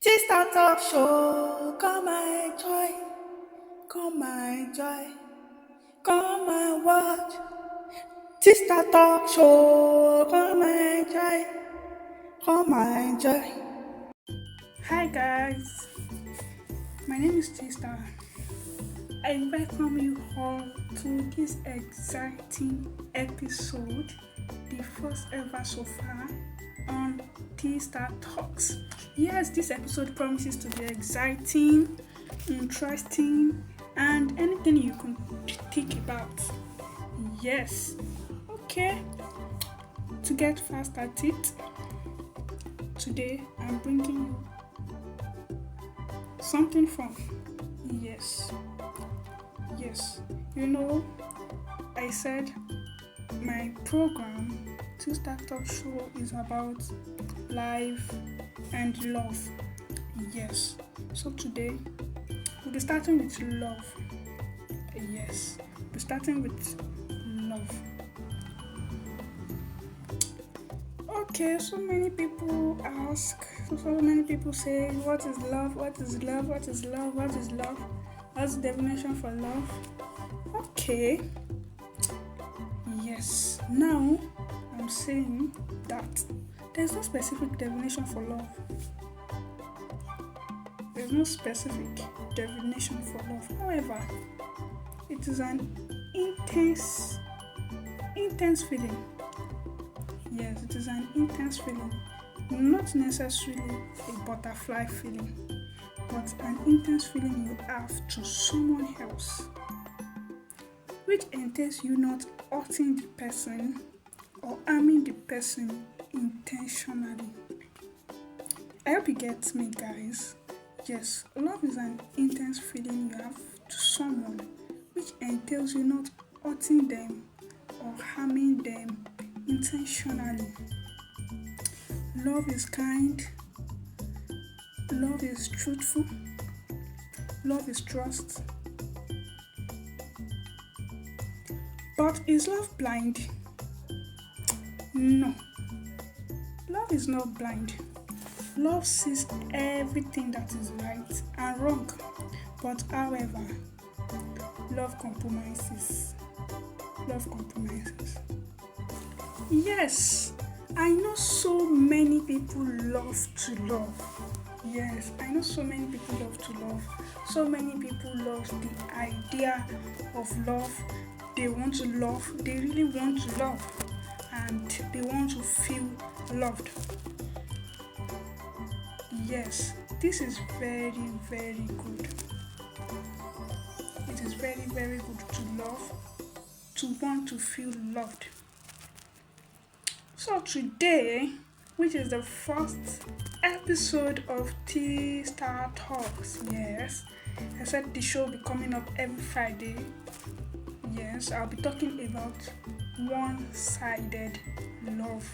Tista Talk Show, come and join, come and join, come and watch. Tista Talk Show, come and join, come and join. Hi guys, my name is Tista. I welcome you all to this exciting episode, the first ever so far on T-Star Talks. Yes, this episode promises to be exciting, interesting, and anything you can think about. Yes. Okay, to get fast at it, today I'm bringing you something fun. Yes. Yes. You know, I said my program, Two Star Talk Show, is about life and love. Yes. So today we'll be starting with love. Yes. We'll be starting with love. Okay, so many people ask, so many people say, what is love? What is love? What is love? What is love? What's the definition for love? Okay. Yes. Now I'm saying that there's no specific definition for love. There's no specific definition for love. However, it is an intense feeling. Yes, it is an intense feeling. Not necessarily a butterfly feeling, but an intense feeling you have to someone else, which entails you not hurting the person or harming the person intentionally. I hope you get me, guys. Yes, love is an intense feeling you have to someone, which entails you not hurting them or harming them intentionally. Love is kind, love is truthful, love is trust. But is love blind? No. Love is not blind. Love sees everything that is right and wrong. But however, love compromises. Love compromises. Yes, I know so many people love to love. Yes, I know so many people love to love. So many people love the idea of love. They want to love. They really want to love. And they want to feel loved. Yes, this is very, very good. It is very, very good to love, to want to feel loved. So today, which is the first episode of T Star Talks, yes, I said the show will be coming up every Friday. Yes, I'll be talking about one-sided love.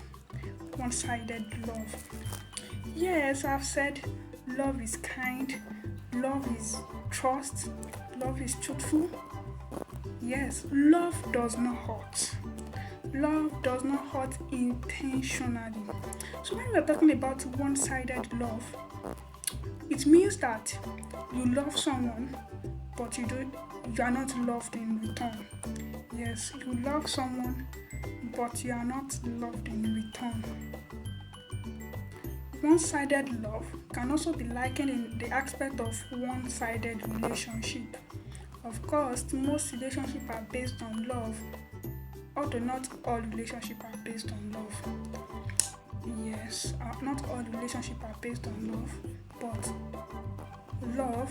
One-sided love. Yes, I've said love is kind, love is trust, love is truthful. Yes, love does not hurt. Love does not hurt intentionally. So when we're talking about one-sided love, it means that you love someone, but you are not loved in return. Yes, you love someone, but you are not loved in return. One-sided love can also be likened in the aspect of one-sided relationship. Of course, most relationships are based on love, although not all relationships are based on love. Yes, not all relationships are based on love, but love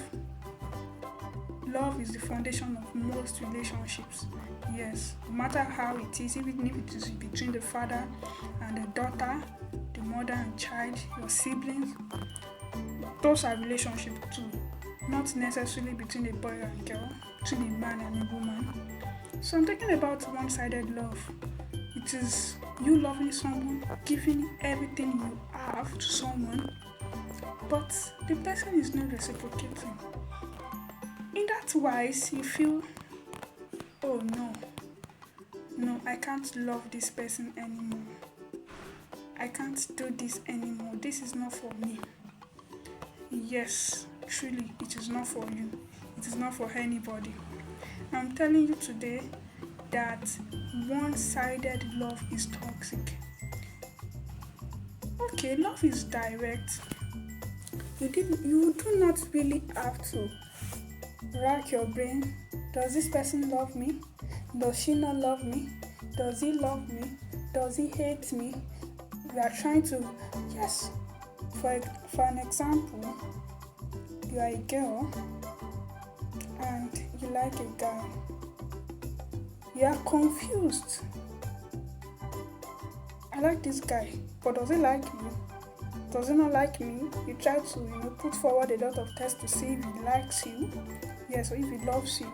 is the foundation of most relationships. Yes, no matter how it is, even if it is between the father and the daughter, the mother and child, your siblings, those are relationships too. Not necessarily between a boy and girl, between a man and a woman. So I'm talking about one-sided love. It is you loving someone, giving everything you have to someone, but the person is not reciprocating. In that wise, you feel, oh no, I can't love this person anymore. I can't do this anymore. This is not for me. Yes, truly, it is not for you. It is not for anybody. I'm telling you today that one sided love is toxic. Okay, love is direct. You do not really have to rack your brain. Does this person love me? Does she not love me? Does he love me? Does he hate me? We are trying to, yes, for an example, you are a girl and you like a guy. You are confused. I like this guy, but does he like me? Does he not like me? You try to, put forward a lot of tests to see if he likes you. Yes, or if he loves you,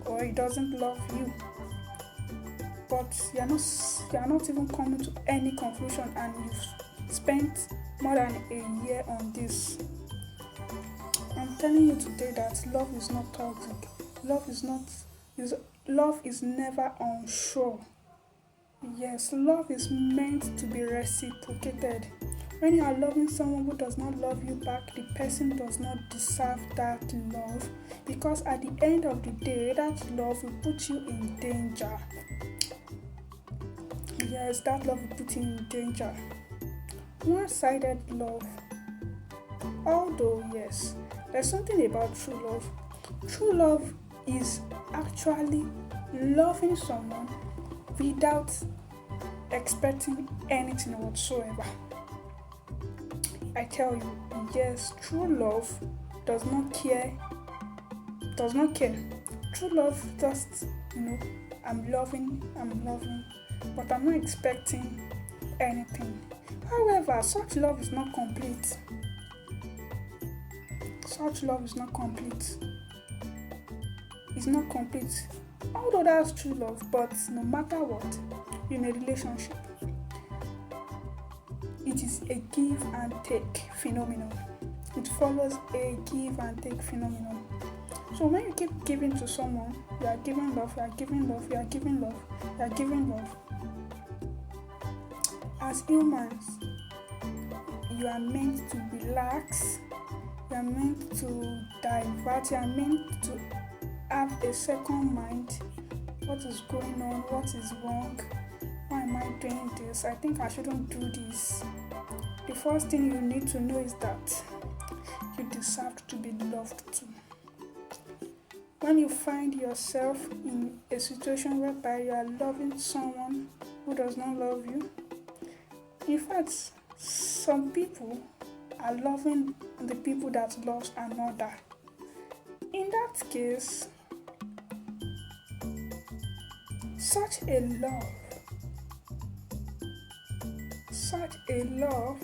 or he doesn't love you. But you're not even coming to any conclusion, and you've spent more than a year on this. I'm telling you today that love is not toxic. Love is never unsure. Yes, love is meant to be reciprocated. When you are loving someone who does not love you back, the person does not deserve that love, because at the end of the day, that love will put you in danger. Yes, that love will put you in danger. One-sided love. Although, yes, there's something about true love. True love is actually loving someone without expecting anything whatsoever. I tell you, yes, true love does not care. True love just, I'm loving, but I'm not expecting anything. However, such love is not complete. Such love is not complete. It's not complete. Although that's true love, but no matter what, in a relationship, it is a give and take phenomenon. It follows a give and take phenomenon. So when you keep giving to someone, you are giving love, you are giving love, you are giving love, you are giving love. As humans, you are meant to relax, you are meant to divert, you are meant to have a second mind. What is going on? What is wrong? Why am I doing this? I think I shouldn't do this. The first thing you need to know is that you deserve to be loved too. When you find yourself in a situation whereby you are loving someone who does not love you, in fact, some people are loving the people that loves another. In that case, such a love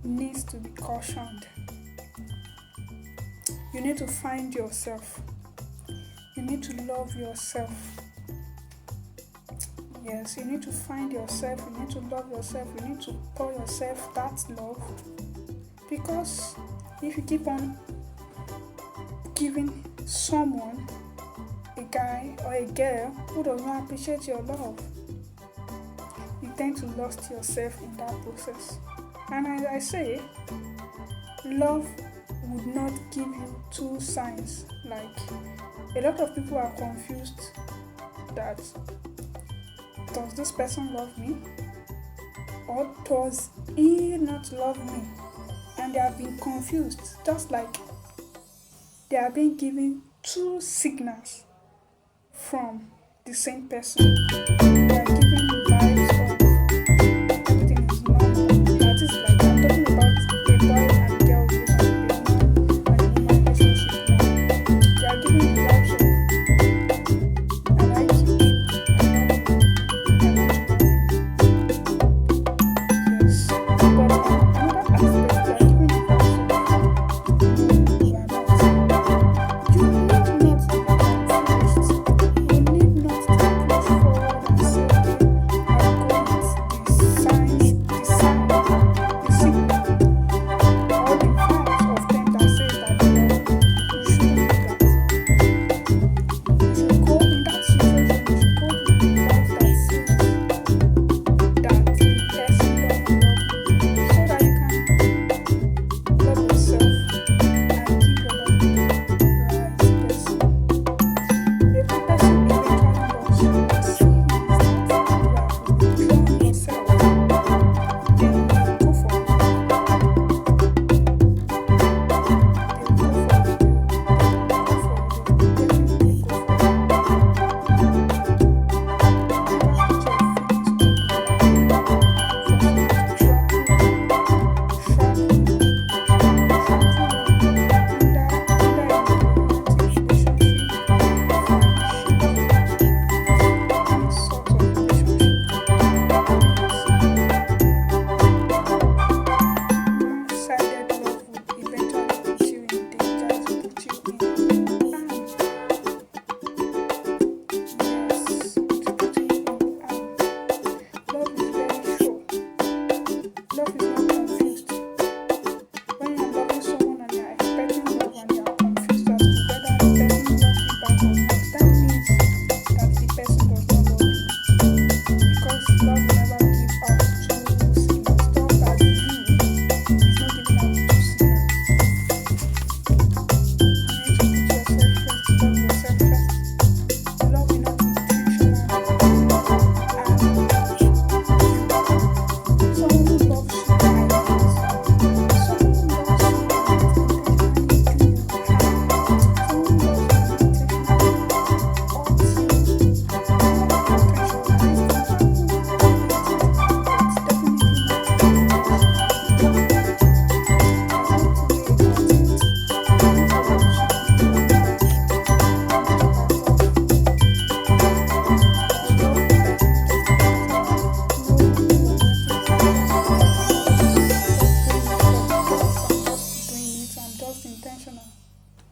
needs to be cautioned. You need to find yourself. You need to love yourself. Yes, you need to find yourself. You need to love yourself. You need to pour yourself that love. Because if you keep on giving someone, a guy or a girl, who does not appreciate your love, you tend to lose yourself in that process. And as I say, love would not give you two signs. Like, a lot of people are confused that, does this person love me, or does he not love me? And they have been confused, just like they are being given two signals from the same person. They are given vibes of everything is normal. That is, like, I'm talking about a boy and girl relationship, a man and woman relationship now. They are given vibes of, I like you, I love you, I want to love you. Yes. But another aspect, they are given vibes of, no, you are not. You need not to be confused. You need not to push forward and say,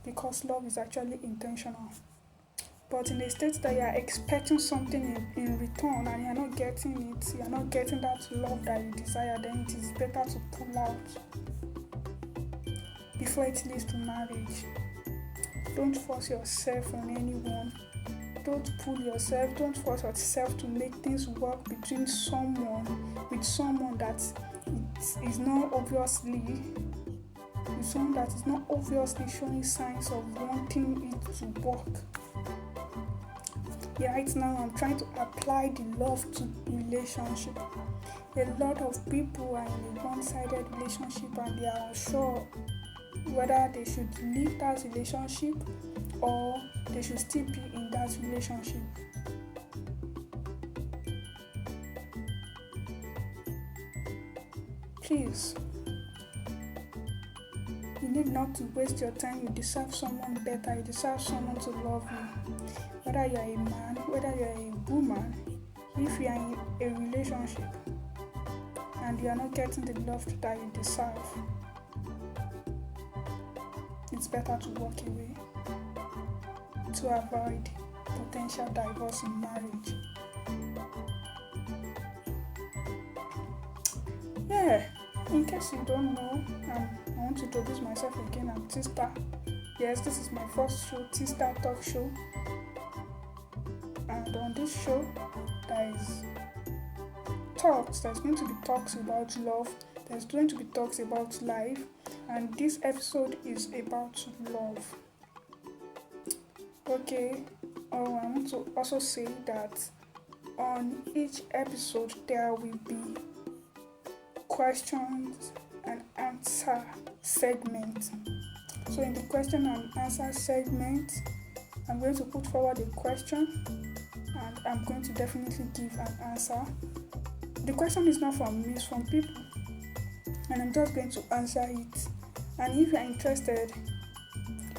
because love is actually intentional. But in a state that you are expecting something in return and you're not getting it, you're not getting that love that you desire, then it is better to pull out before it leads to marriage. Don't force yourself on anyone. Don't pull yourself, don't force yourself to make things work between someone that is not obviously showing signs of wanting it to work. Yeah, right now I'm trying to apply the love to relationship. A lot of people are in a one-sided relationship and they are unsure whether they should leave that relationship or they should still be in that relationship. Please, you need not to waste your time. You deserve someone better. You deserve someone to love you. Whether you are a man, whether you are a woman, if you are in a relationship and you are not getting the love that you deserve, it's better to walk away to avoid potential divorce in marriage. Yeah, in case you don't know, I want to introduce myself again. I'm Tista. Yes, this is my first show, Tista Talk Show. And on this show, there's going to be talks about love, there's going to be talks about life, and this episode is about love. Okay, I want to also say that on each episode there will be questions and answer segment. So in the question and answer segment, I'm going to put forward a question and I'm going to definitely give an answer. The question is not from me, it's from people, and I'm just going to answer it. And if you're interested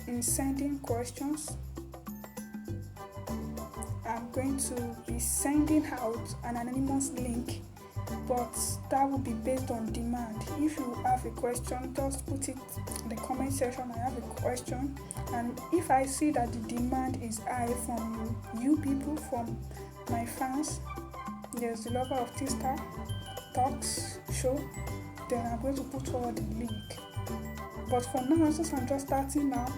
in sending questions, I'm going to be sending out an anonymous link, but that will be based on demand. If you have a question, just put it in the comment section. I have a question, and if I see that the demand is high from you people, from my fans, yes, the lover of Tista Talks show, then I'm going to put forward the link. But for now, since I'm just starting out,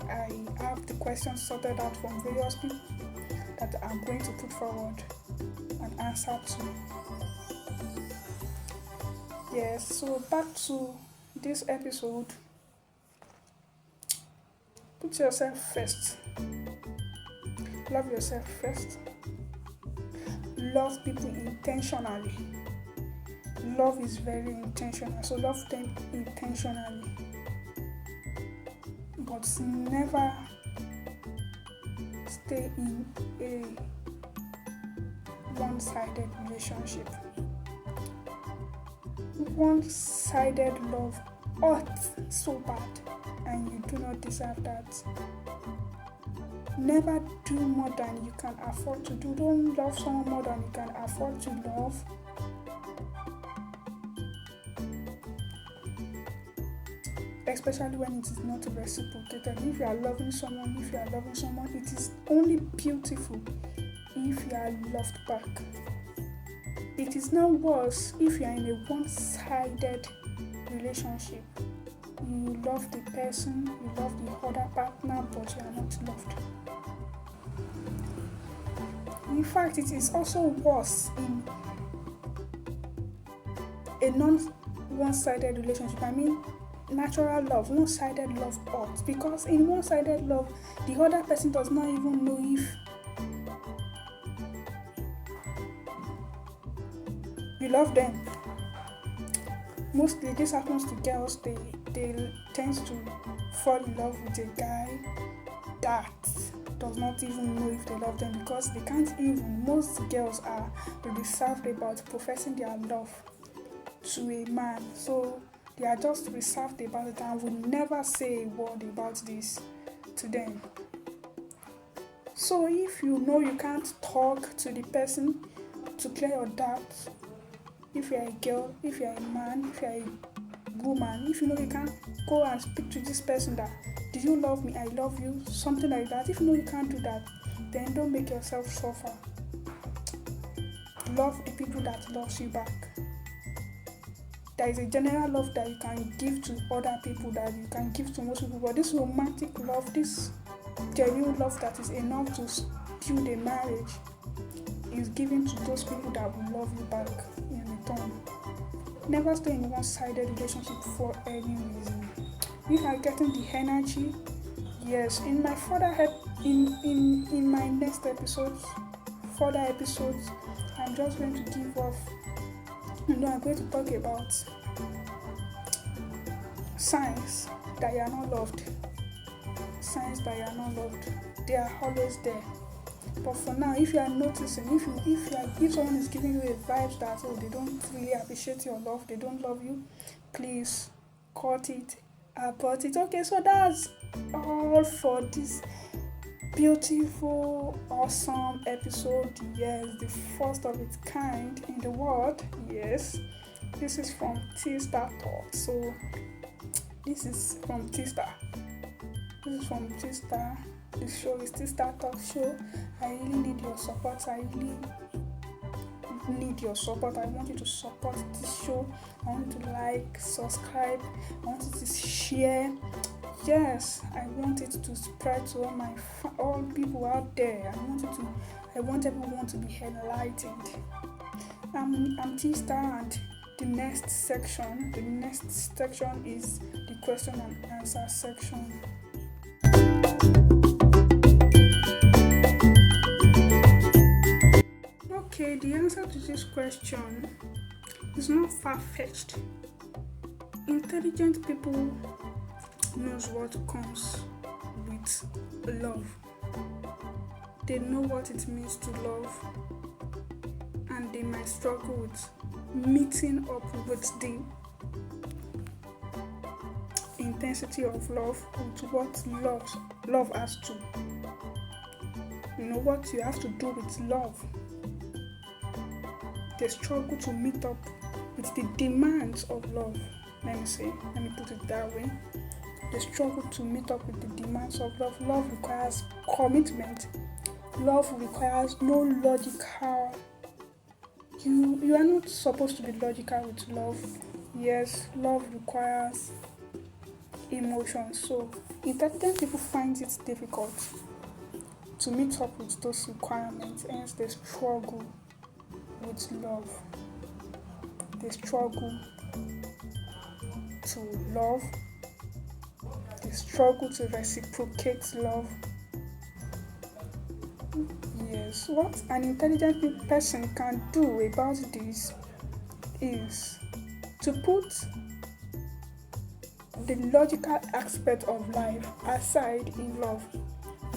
I have the questions sorted out from various people that I'm going to put forward an answer to. Yes, so back to this episode. Put yourself first. Love yourself first. Love people intentionally. Love is very intentional, so love them intentionally. But never stay in a one-sided relationship. One-sided love hurts so bad, and you do not deserve that. Never do more than you can afford to do. Don't love someone more than you can afford to love. Especially when it is not reciprocated. If you are loving someone, it is only beautiful if you are loved back. It is now worse if you are in a one-sided relationship. You love the person, you love the other partner, but you are not loved. In fact, it is also worse in a non-one-sided relationship. I mean, natural love. One-sided love hurts, because in one-sided love, the other person does not even know if you love them. Mostly this happens to girls. They tend to fall in love with a guy that does not even know if they love them, because they can't even, most girls are reserved about professing their love to a man. So they are just reserved about it and will never say a word about this to them. So if you know you can't talk to the person to clear your doubts, if you are a girl, if you are a man, if you are a woman, if you know you can't go and speak to this person that, did you love me? I love you, something like that. If you know you can't do that, then don't make yourself suffer. Love the people that loves you back. There is a general love that you can give to other people that you can give to most people, but this romantic love, this genuine love that is enough to build a marriage, is given to those people that will love you back in return. Never stay in one-sided relationship for any reason. If you are getting the energy, yes, in my in my next episodes, further episodes, I'm just going to give off. I'm going to talk about signs that you are not loved. Signs that you are not loved. They are always there. But for now, if you are noticing, if someone is giving you a vibe that they don't really appreciate your love, they don't love you, please cut it, abort it. Okay, so that's all for this beautiful, awesome episode. Yes, the first of its kind in the world. Yes, this is from T-Star Talk. So this is from T-Star. This is from T-Star. The show is T-Star Talk Show. I really need your support. I really need your support. I want you to support this show. I want you to like, subscribe. I want you to share. Yes, I want it to spread to all people out there. I want everyone to be enlightened. I'm T-Star, and the next section is the question and answer section. Okay, the answer to this question is not far-fetched. Intelligent people knows what comes with love. They know what it means to love, and they might struggle with meeting up with the intensity of love, with what love has to. You know what you have to do with love. They struggle to meet up with the demands of love. Let me put it that way. They struggle to meet up with the demands of love. Love requires commitment. Love requires no logical. You are not supposed to be logical with love. Yes, love requires emotion. So intelligent people find it difficult to meet up with those requirements, hence they struggle with love. They struggle to love. They struggle to reciprocate love. Yes, what an intelligent person can do about this is to put the logical aspect of life aside in love.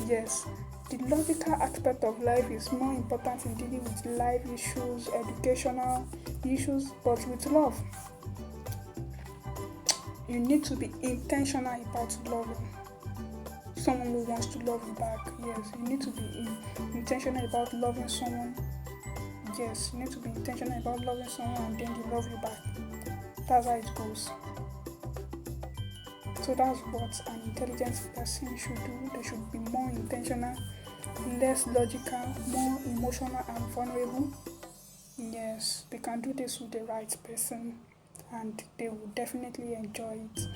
Yes, the logical aspect of life is more important in dealing with life issues, educational issues, but with love, you need to be intentional about loving someone who wants to love you back. Yes, you need to be intentional about loving someone. Yes, you need to be intentional about loving someone, and then they love you back. That's how it goes. So that's what an intelligent person should do. They should be more intentional, less logical, more emotional and vulnerable. Yes, they can do this with the right person, and they will definitely enjoy it.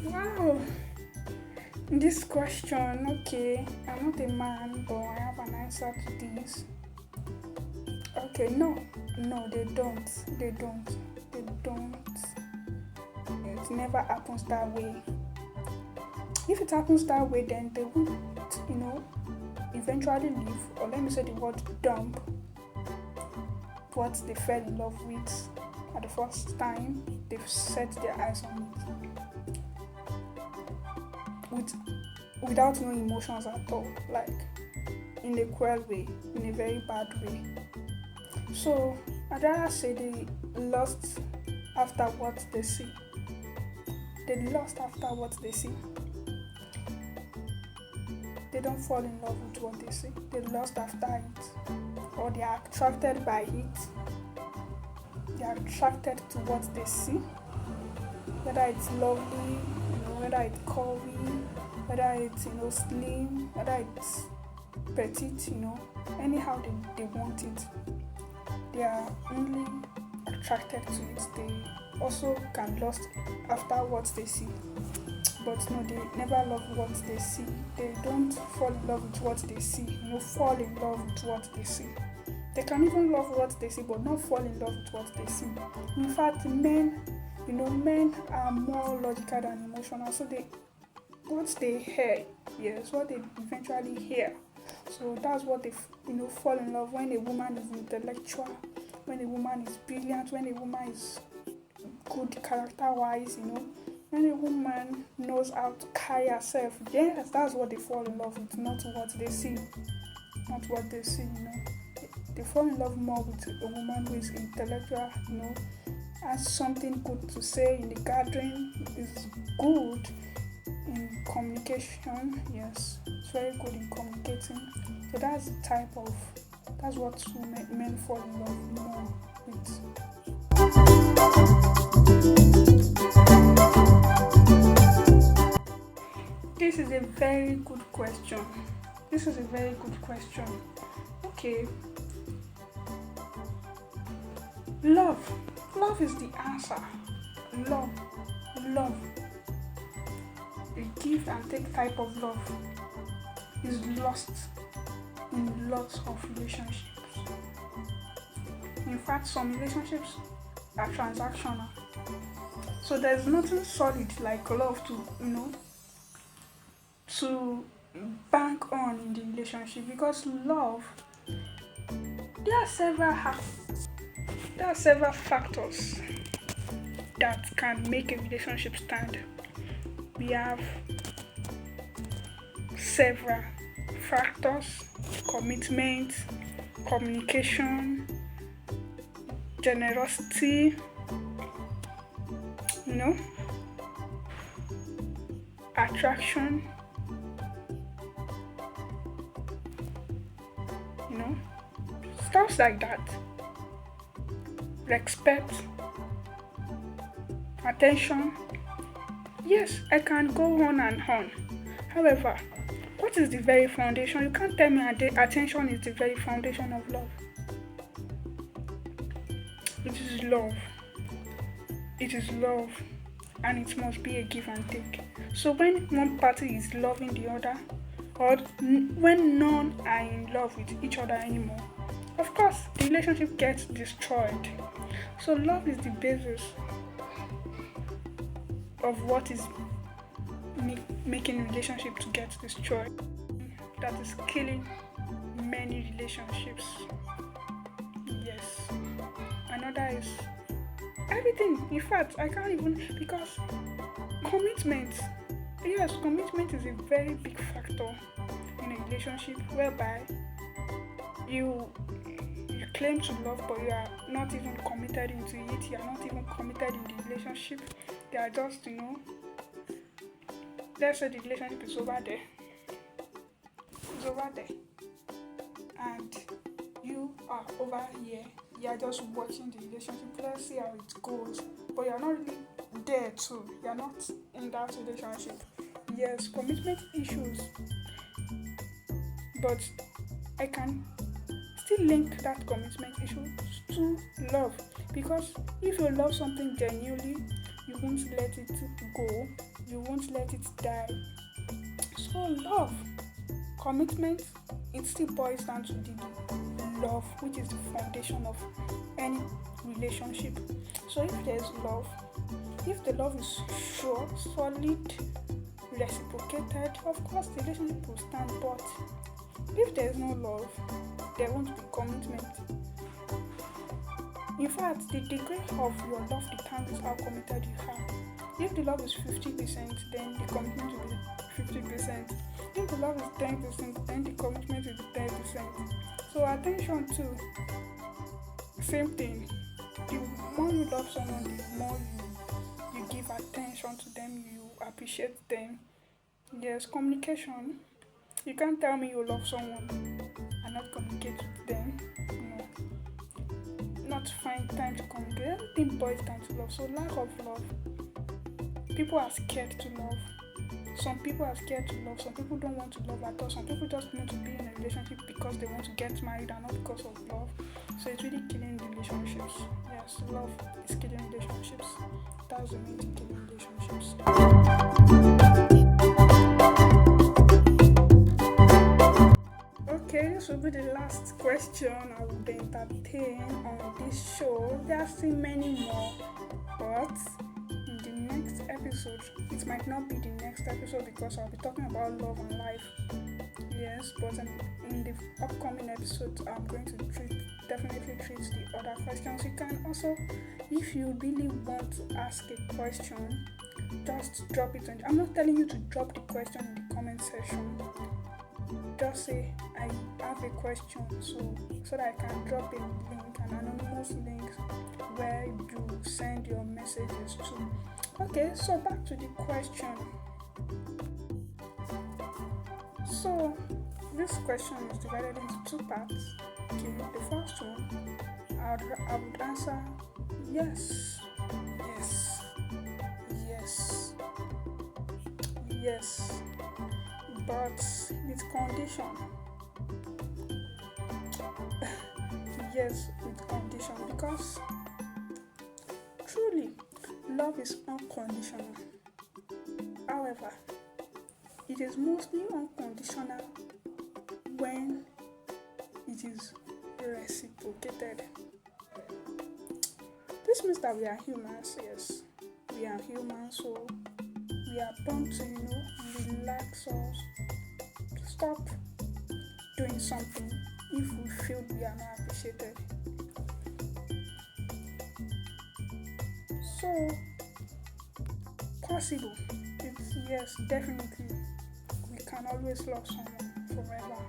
Wow, this question, okay, I'm not a man, but I have an answer to this. Okay, no, they don't. It never happens that way. If it happens that way, then they would, eventually leave, or let me say the word dump, what they fell in love with at the first time they've set their eyes on it, without no emotions at all, like in a cruel way, in a very bad way. So I'd rather say they lost after what they see. They lost after what they see. They don't fall in love with what they see. They lost after it. or they are attracted by it. They are attracted to what they see, whether it's lovely, whether it's curvy, whether it's slim, whether it's petite, anyhow they want it. They are only attracted to it. They also can lust after what they see. But no, they never love what they see. They don't fall in love with what they see. Fall in love with what they see. They can even love what they see, but not fall in love with what they see. In fact, men are more logical than emotional. So what they hear, yes, what they eventually hear. So that's what they fall in love when a woman is intellectual, when a woman is brilliant, when a woman is good character-wise, when a woman knows how to carry herself. Yes, that's what they fall in love with, not what they see. Not what they see, They fall in love more with a woman who is intellectual, has something good to say in the gathering, is good in communication. Yes, it's very good in communicating. So that's what men fall in love more with. This is a very good question. Okay. Love is the answer. Love. The give and take type of love is lost in lots of relationships. In fact, some relationships are transactional. So there's nothing solid like love to bank on in the relationship, because love, there are several factors that can make a relationship stand. We have several factors: commitment, communication, generosity, attraction, stuff like that. Respect, attention. Yes, I can go on and on. However, what is the very foundation? You can't tell me attention is the very foundation of love. It is love, and it must be a give and take. So when one party is loving the other, or when none are in love with each other anymore, of course the relationship gets destroyed. So love is the basis of what is making a relationship to get destroyed. That is killing many relationships. Yes. Another is everything. In fact, I can't even, because commitment. Yes, commitment is a very big factor in a relationship, whereby you claim to love, but you are not even committed into it. You are not even committed in the relationship. They are just, let's say the relationship is over there. It's over there. And you are over here. You are just watching the relationship. Let's see how it goes. But you are not really there too. You are not in that relationship. Yes, commitment issues. But I can still link that commitment issue to love, because if you love something genuinely, you won't let it go, you won't let it die. So love, commitment, it still boils down to the love, which is the foundation of any relationship. So if there's love, if the love is sure, solid, reciprocated, of course the relationship will stand. But if there's no love, there won't be commitment. In fact, the degree of your love determines how committed you are. If the love is 50%, then the commitment will be 50%. If the love is 10%, then the commitment will be 10%. So attention too, same thing. The more you love someone, the more you give attention to them, you appreciate them. Yes, communication. You can't tell me you love someone and not communicate with them. not find time to communicate. Everything boils down to love. So lack of love. People are scared to love. Some people are scared to love. Some people don't want to love at all. Some people just want to be in a relationship because they want to get married and not because of love. So it's really killing relationships. Yes, love is killing relationships. That's the main thing, killing relationships. Okay, this will be the last question I will entertain on this show. There are still many more, but in the next episode, it might not be the next episode because I'll be talking about love and life. Yes, but in the upcoming episodes, I'm going to definitely treat the other questions. You can also, if you really want to ask a question, just drop it. I'm not telling you to drop the question in the comment section. Just say I have a question, so that I can drop a link, an anonymous link where you send your messages to. Okay, so back to the question. So this question is divided into two parts. Okay, the first one I would answer yes, but with condition. Yes, with condition, because truly love is unconditional. However, it is mostly unconditional when it is reciprocated. This means that we are humans, yes. We are humans, so we are born to, relax or stop doing something if we feel we are not appreciated. So, possible. It's yes, definitely. We can always love someone forever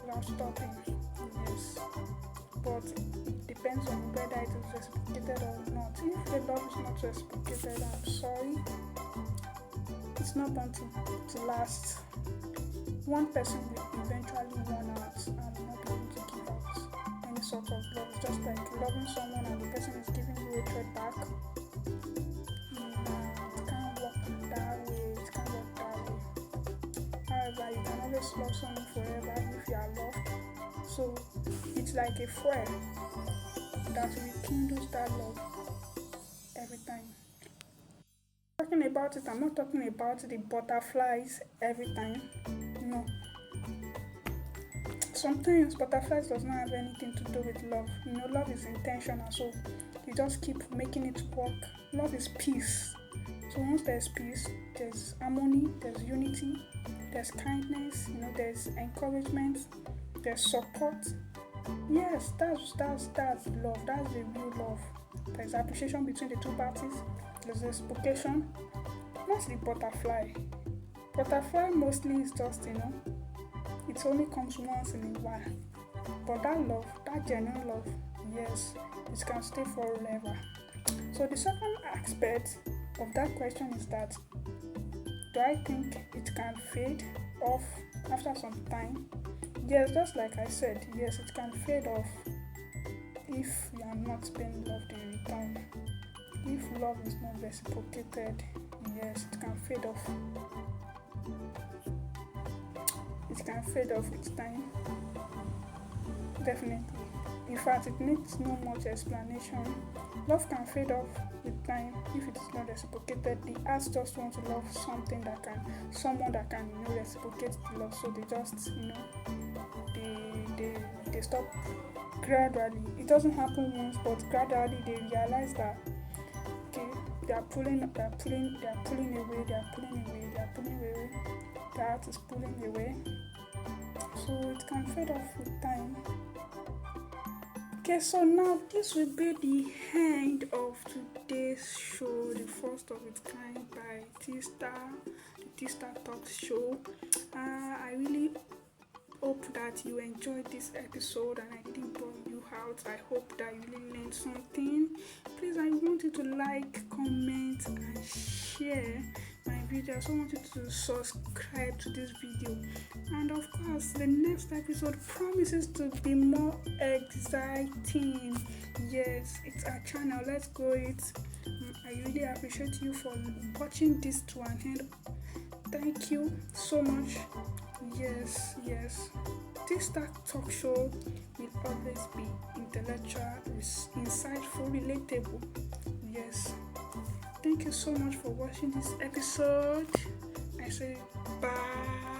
without stopping. Yes. But it depends on whether it is reciprocated or not. If the love is not reciprocated, I'm sorry. It's not going to last. One person will eventually run out and not be able to give out any sort of love. It's just like loving someone and the person is giving you a threat back. It can't work that way. However, you can always love someone forever if you are loved. So it's like a fire that rekindles that love every time. Talking about it, I'm not talking about the butterflies every time. No. Sometimes butterflies does not have anything to do with love. Love is intentional, so you just keep making it work. Love is peace. So once there's peace, there's harmony, there's unity, there's kindness, there's encouragement, there's support. Yes, that's love. That's the real love. There's appreciation between the two parties. There's reciprocation. Not the butterfly. Butterfly mostly is just, it only comes once in a while. But that love, that genuine love, yes, it can stay forever. So the second aspect of that question is that, do I think it can fade off after some time? Yes, just like I said, yes, it can fade off if you are not being loved in return. If love is not reciprocated, yes, it can fade off. It can fade off with time. Definitely. In fact, it needs no much explanation. Love can fade off with time if it is not reciprocated. The heart just want to love someone that can reciprocate the love. So they just they stop gradually. It doesn't happen once, but gradually they realize that they are pulling away. The heart is pulling away. So it can fade off with time. Okay, so now this will be the end of today's show, the first of its kind by T-Star, the T-Star Talk Show. I really hope that you enjoyed this episode and I didn't bore you out. I hope that you really learned something. Please, I want you to like, comment, and share my video. I also want you to subscribe to this video. And of course, the next episode promises to be more exciting. Yes, it's our channel. Let's go it. I really appreciate you for watching this to an end. Thank you so much. Yes. This talk show will always be intellectual, insightful, relatable. Yes. Thank you so much for watching this episode. I say bye.